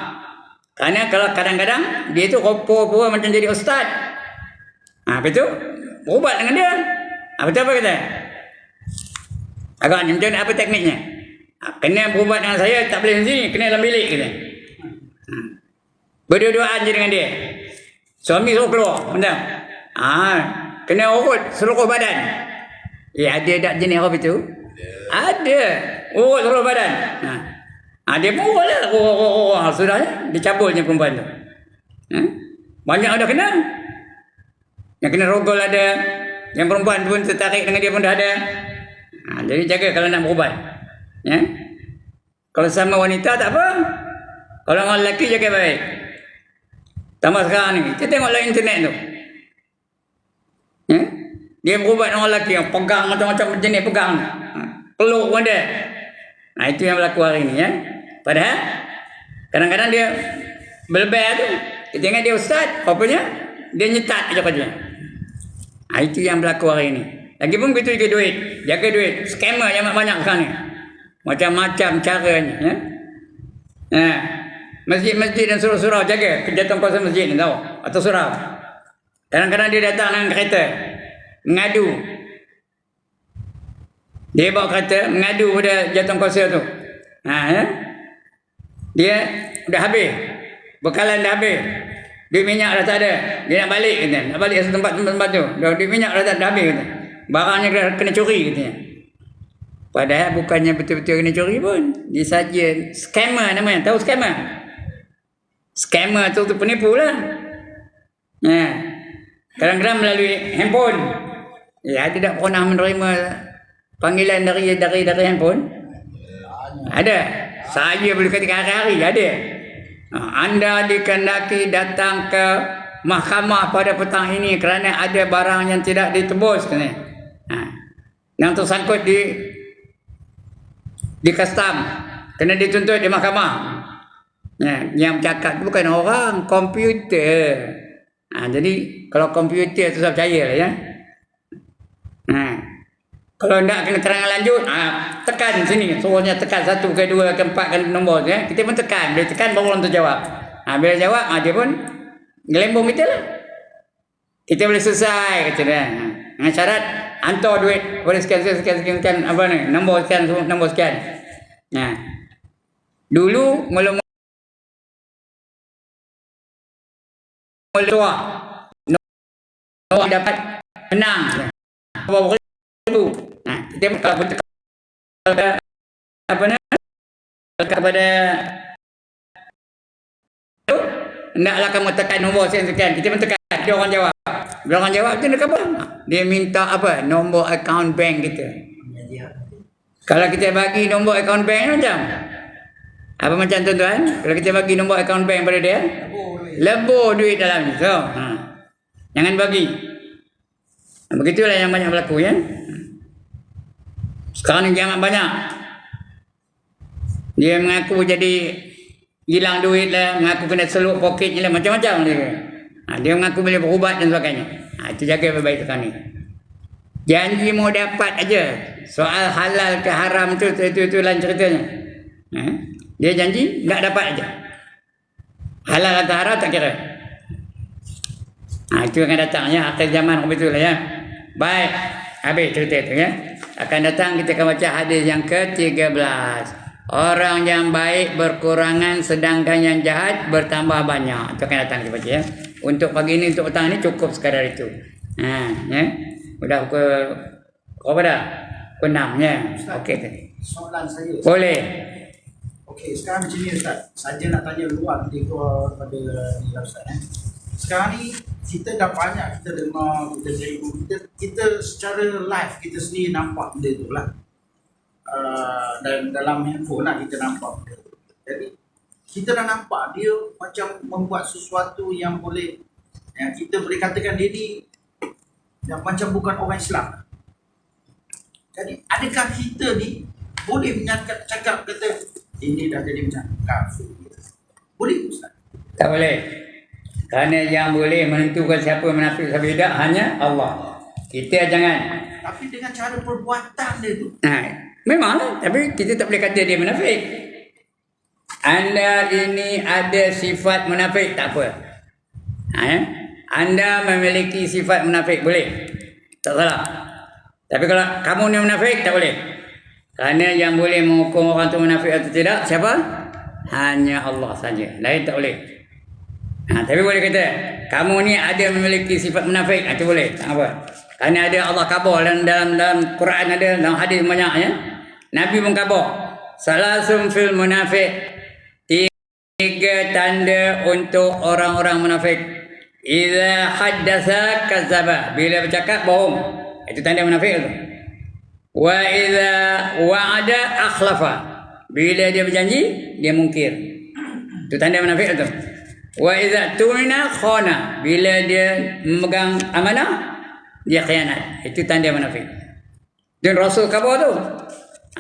Kerana kalau kadang-kadang dia tu rupa-rupa macam jadi ustaz. Betul? Berubat dengan dia. Betul apa kata? Agaknya macam mana, apa tekniknya? Kena berubat dengan saya, tak boleh di sini, kena dalam bilik kata. Berdua-duaan je dengan dia. Suami suruh keluar, macam. Kena urut seluruh badan. Ada tak jenis apa itu? Ada. Urut seluruh badan. Dia pun urut lah. Sudah ya. Dia cabulnya perempuan tu. Banyak dah kena. Yang kena rogol ada. Yang perempuan pun tertarik dengan dia pun dah ada. Jadi jaga kalau nak berubat. Kalau sama wanita tak apa. Kalau orang lelaki jaga baik. Tambah sekarang ni. Kita tengoklah internet tu. Dia berubat dengan orang lelaki yang pegang macam-macam jenis pegang. Peluk pun ada. Itu yang berlaku hari ni. Padahal kadang-kadang dia berlebar tu. Kita ingat dia ustaz. Rupanya dia nyetat je kerja. Itu yang berlaku hari ni. Lagipun begitu juga duit. Jaga duit. Scammer yang banyak sekarang ni. Macam-macam caranya. Masjid-masjid dan surau-surau jaga kejahatan masjid ni tahu. Atau surau. Kadang-kadang dia datang dengan kereta. Mengadu. Dia bawa kereta mengadu pada jawatankuasa tu. Dia dah habis. Bekalan dah habis. Duit minyak dah tak ada. Dia nak balik kata. Nak balik ke tempat-tempat tu. Duit minyak dah habis kata. Barangnya kena curi katanya. Padahal bukannya betul-betul kena curi pun. Dia saja scammer namanya. Tahu scammer? Scammer tu penipu lah. Kadang-kadang melalui handphone. Ada tak pernah menerima panggilan dari handphone? Ada. Saya boleh katakan hari-hari ada. Anda dikehendaki datang ke mahkamah pada petang ini kerana ada barang yang tidak ditebus. Yang tersangkut di custom. Kena dituntut di mahkamah. Yang bercakap bukan orang, komputer. Jadi kalau komputer tu saya percaya lah ya. Kalau nak kena terangan lanjut, tekan sini. Suruhnya tekan 1 ke 2 ke 4 ke nombor ya. Kita pun tekan. Bila tekan baru orang tu jawab. Bila jawab, dia pun gelembung kita lah. Kita boleh selesai kata dia. Dengan syarat hantar duit boleh sekian apa ni, nombor sekian. Dulu mula-mula dapat menang. Berapa ribu. Kita kalau apa namanya kepada hendaklah kamu tekan nombor sekian. Kita pun tekan. Dia orang jawab. Bila orang jawab tu dia apa? Dia minta apa? Nombor akaun bank kita. Kalau kita bagi nombor akaun bank macam apa macam tuan-tuan? Kalau kita bagi nombor akaun bank pada dia, lebur duit dalam ni. So, jangan bagi. Begitulah yang banyak berlaku ya. Sekarang ni jangan banyak. Dia mengaku jadi hilang duit lah, mengaku kena seluk poket je lah, macam-macam dia. Dia mengaku boleh berubat dan sebagainya. Itu jaga baik-baik sekarang ni. Janji mau dapat aja. Soal halal ke haram tu lain ceritanya. Dia janji nak dapat aja. Halal atau haram tak kira. Itu akan datang ya, akhir zaman betul lah ya. Baik, habis cerita tu ya. Akan datang kita akan baca hadis yang ke-13. Orang yang baik berkurangan sedangkan yang jahat bertambah banyak. Itu akan datang kita baca ya. Untuk pagi ini, untuk petang ini cukup sekadar itu. Ya. Sudah berapa dah? Pukul 6 ya. Okey. Soalan saya. Boleh. Okey, sekarang macam ni Ustaz. Saja nak tanya luar kepada Ustaz. Sekarang ni kita dah banyak kita dengar, kita secara live kita sendiri nampak benda tu lah. Dan dalam handphone lah kita nampak benda tu. Jadi kita dah nampak dia macam membuat sesuatu yang boleh, yang kita boleh katakan dia ni yang macam bukan orang Islam. Jadi adakah kita ni boleh cakap kata ini dah jadi macam kafir? Boleh Ustaz? Tak boleh. Kerana yang boleh menentukan siapa munafik siapa tidak hanya Allah. Kita jangan. Tapi dengan cara perbuatan dia tu. Memang, tapi kita tak boleh kata dia munafik. Anda ini ada sifat munafik, tak apa. Anda memiliki sifat munafik, boleh. Tak salah. Tapi kalau kamu ni munafik, tak boleh. Kerana yang boleh menghukum orang tu munafik atau tidak, siapa? Hanya Allah saja. Lain tak boleh. Tapi boleh kata, kamu ni ada memiliki sifat munafik, itu boleh. Tak apa. Kerana ada Allah khabar dalam Quran ada, dalam hadis banyak ya. Nabi pun khabar. Salasum fil munafik. 3 tanda untuk orang-orang munafik. Iza haddasa kazaba. Bila bercakap bohong. Itu tanda munafik tu. Wa iza wa'ada akhlafa. Bila dia berjanji, dia mungkir. Itu tanda munafik tu. Wa iza tumina khana. Bila dia memegang amanah, dia khianat. Itu tanda munafik. Dan Rasul khabar tu.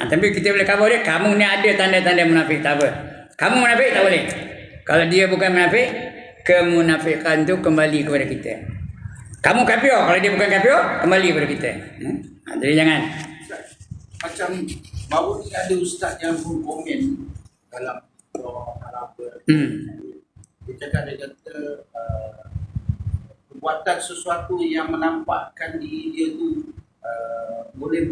Tapi kita boleh khabar dia, kamu ni ada tanda-tanda munafik, tak apa. Kamu munafik tak boleh. Kalau dia bukan munafik, kemunafikan tu kembali kepada kita. Kamu kafir, kalau dia bukan kafir, kembali kepada kita. Jadi jangan. Macam baru ni ada ustaz yang pun komen dalam apa. Dia cakap, dia kata perbuatan sesuatu yang menampakkan diri dia tu boleh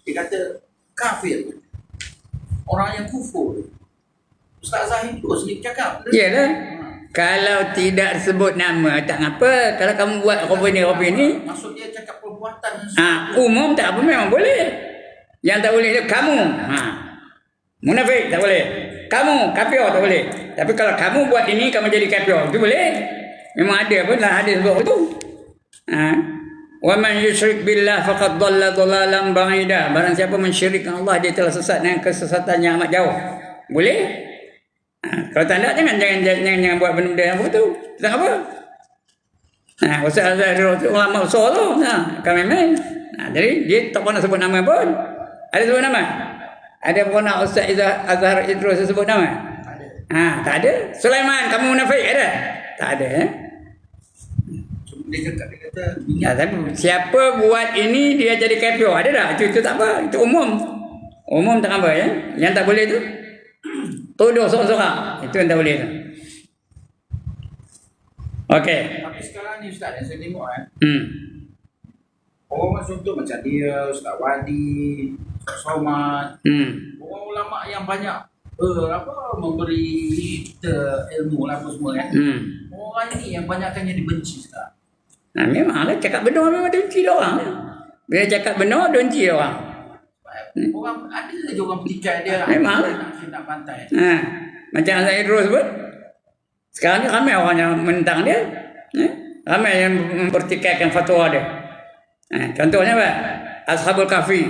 dia kata kafir, orang yang kufur. Ustaz Zahid tu sendiri cakap. Iyalah. Kalau tidak sebut nama tak apa. Kalau kamu buat rupa ni. Maksud dia cakap perbuatan. Umum tak apa, memang boleh. Yang tak boleh tu kamu. Munafik tak boleh. Kamu kafir tak boleh. Tapi kalau kamu buat ini, kamu jadi kafir, itu boleh. Memang ada pun lah hadis sebut itu. Wa man yusyrik billah faqad dhalla dhalalan ba'ida. Barang siapa mensyirikkan Allah, dia telah sesat dengan kesesatan yang amat jauh. Boleh? Kalau tak ada, jangan buat benda-benda yang begitu. Tak apa. Ustaz Azhar itu ulama besar tu. Kami main. Jadi dia tak pernah sebut nama pun. Ada sebut nama? Ada pernah Ustaz Azhar Idrus sebut nama? Tak ada. Sulaiman, kamu munafik ada? Tak ada. Dia kata tapi siapa buat ini dia jadi kafir, ada tak? Itu tak apa. Itu umum. Umum tak apa ya. Yang tak boleh tu tuduh seorang-seorang. Itu yang tak boleh tu. Okey. Tapi sekarang ni Ustaz, yang saya tengok orang contoh macam dia, Ustaz Wadi, Ustaz Somad, orang ulama yang banyak memberi kita ilmu lah apa semua kan. Orang ni yang banyakkan yang dibenci sekarang. Memanglah cakap benda memang benci dia orang. Bila cakap benar, donci orang. Orang ada je orang petikai dia. Memang. Nak pantai. Macam Azhar Idrus pun. Sekarang ni ramai orang yang menentang dia. Ramai yang mempertikaikan fatwa dia. Contohnya apa? Ashabul Kahfi.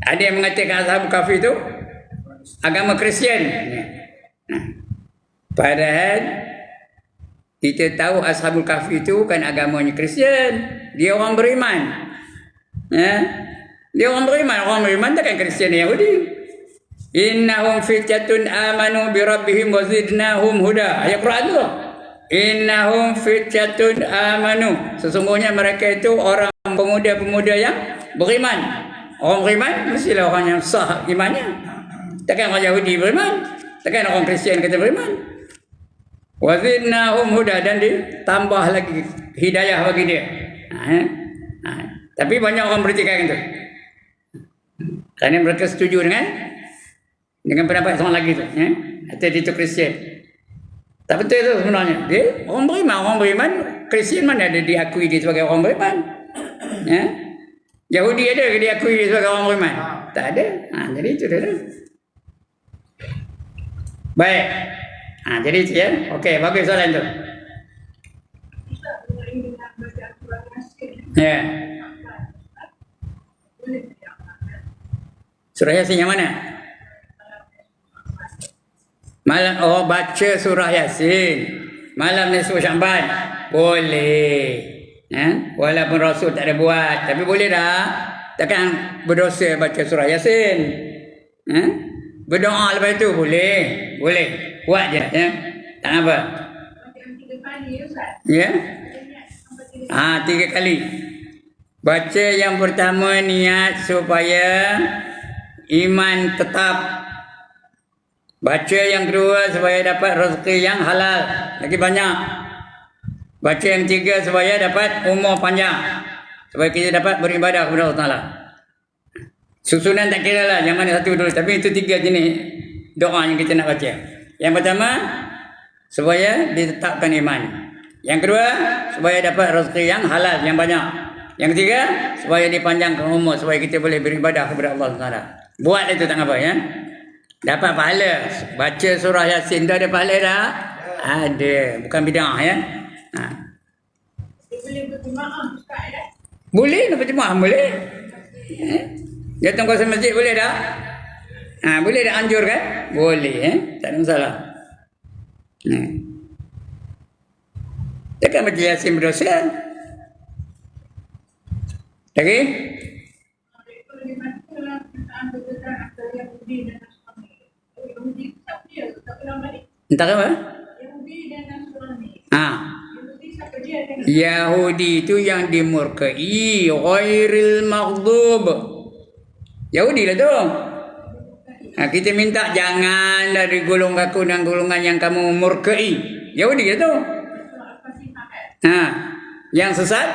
Ada yang mengatakan Ashabul Kahfi itu agama Kristian. Padahal kita tahu Ashabul Kahfi itu kan agamanya Kristian. Dia orang beriman. Dia orang beriman. Orang beriman takkan Kristian Yahudi. Innahum fityatun amanu bi rabbihim wa zidnahum huda. Ayat Quran tu. Innahum fityatun amanu. Sesungguhnya mereka itu orang pemuda-pemuda yang beriman. Orang beriman mestilah orang yang sah imannya. Takkan orang Yahudi beriman. Takkan orang Kristian kata beriman. Wa zidnahum huda, dan ditambah lagi hidayah bagi dia. Tapi banyak orang bertikaikan tu. Kerana mereka setuju dengan pendapat seorang lagi tu, atau dia tu Kristian. Tak betul tu sebenarnya. Dia orang beriman, Kristian mana ada diakui dia sebagai orang beriman? Yahudi ada ke diakui dia sebagai orang beriman? Tak ada. Jadi itu dia. Baik. Jadi itu ya. Okey, bagus soalan tu. Ya. Surah Yasin yang mana? Malam baca surah Yasin malam nisfu Sya'ban boleh. Walaupun Rasul tak ada buat, tapi boleh dah. Takkan berdosa baca surah Yasin. Berdoa lepas itu boleh. Buat je ya. Tak apa. Ya. 3 kali. Baca yang pertama niat supaya iman tetap. Baca yang kedua supaya dapat rezeki yang halal lagi banyak. Baca yang ketiga supaya dapat umur panjang, supaya kita dapat beribadah kepada Allah Taala. Susunan tak kira lah yang mana satu dulu, tapi itu 3 jenis doa yang kita nak baca. Yang pertama supaya ditetapkan iman. Yang kedua supaya dapat rezeki yang halal yang banyak. Yang ketiga supaya dipanjangkan umur, supaya kita boleh beribadah kepada Allah Taala. Buat itu tak apa ya. Dapat pahala. Baca surah Yasin tu ada pahala tak? Ada. Bukan bid'ah ya. Boleh berjemaah Ustaz ya? Boleh nak berjemaah, boleh. Datang kawasan masjid boleh tak? Boleh dah anjur kan? Boleh tak ada masalah. Takkan baca Yasin berdosa. Lagi? Entah apa? Yahudi itu yang dimurkai, ghairil maghdub. Yahudi lah tu. Kita minta jangan dari golongan aku dan golongan yang kamu murkai. Yahudi lah tu. Yang sesat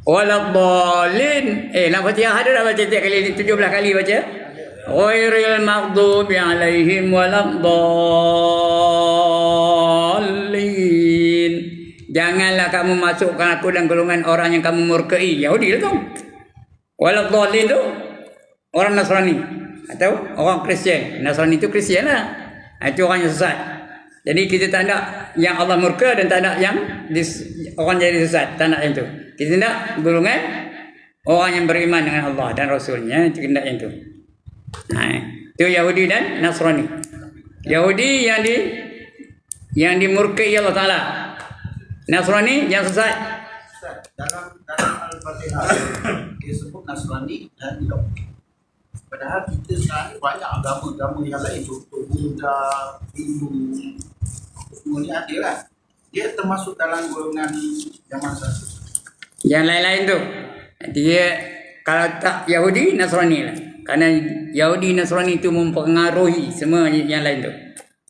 waladhdallin. Dalam Fatihah ada tak baca tiap kali 17 kali baca? Ghairil maghdubi alaihim waladhdallin. Janganlah kamu masukkan aku dan golongan orang yang kamu murkai. Yahudi lah tu. Waladhdallin tu orang Nasrani atau orang Kristian. Nasrani itu Kristian lah. Itu orang yang sesat. Jadi kita tak nak yang Allah murka dan tak nak yang orang jadi sesat. Tak nak yang tu. Kita nak golongan orang yang beriman dengan Allah dan Rasulnya. Kita nak yang tu. Itu Yahudi dan Nasrani. Yahudi yang dimurkai Allah Ta'ala. Nasrani yang sesat. Dalam Al-Fatihah dia sebut Nasrani dan Yahudi. Padahal kita sekarang banyak agama-agama yang lain, contoh Buddha, Hindu, semua ni ada kan. Dia termasuk dalam golongan yang mana satu. Yang lain-lain tu dia kalau tak Yahudi, Nasrani lah. Kerana Yahudi, Nasrani itu mempengaruhi semua yang lain tu.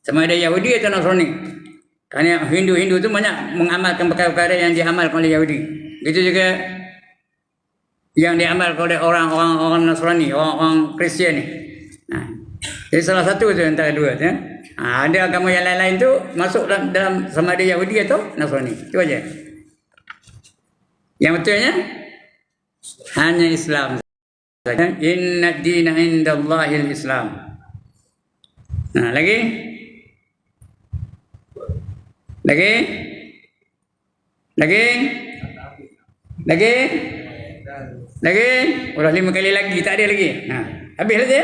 Sama ada Yahudi atau Nasrani. Kerana Hindu tu banyak mengamalkan perkara-perkara yang diamalkan oleh Yahudi. Begitu juga yang diamalkan oleh orang Nasrani, orang Kristian ni. Jadi salah satu tu antara dua tu. Ada agama yang lain-lain tu masuk dalam sama ada Yahudi atau Nasrani. Itu aja. Yang betulnya Hanya Islam saja. Inna dina indallahil Islam. Nah, lagi? Lagi? Lagi? Lagi? Lagi? Udah 5 kali lagi, tak ada lagi. Habis saja.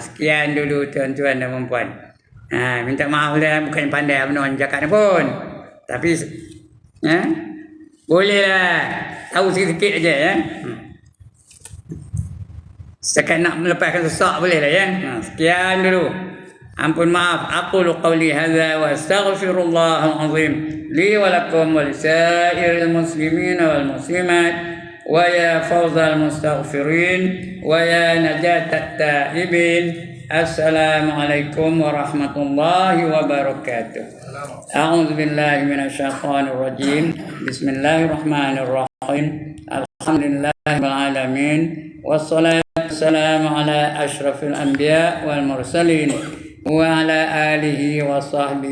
Sekian dulu tuan-tuan dan puan-puan. Minta maaf lah, bukan pandai menon cakap ni pun. Tapi bolehlah tahu sikit-sikit aja ya. Sekarang nak melepaskan sesak boleh lah ya. Sekian dulu. Ampun maaf. Aqulu qawli hadza wa astaghfirullahal azim li wa lakum wa lisairil muslimin wal muslimat wa ya fawzal mustaghfirin wa ya najatat taibin. Assalamualaikum warahmatullahi wabarakatuh. A'udzu billahi minasyaitonir rajim. Bismillahirrahmanirrahim. Alhamdulillahirabbil alamin. Wassalatu wassalamu ala asyrafil anbiya wal mursalin wa ala alihi wa sahbihi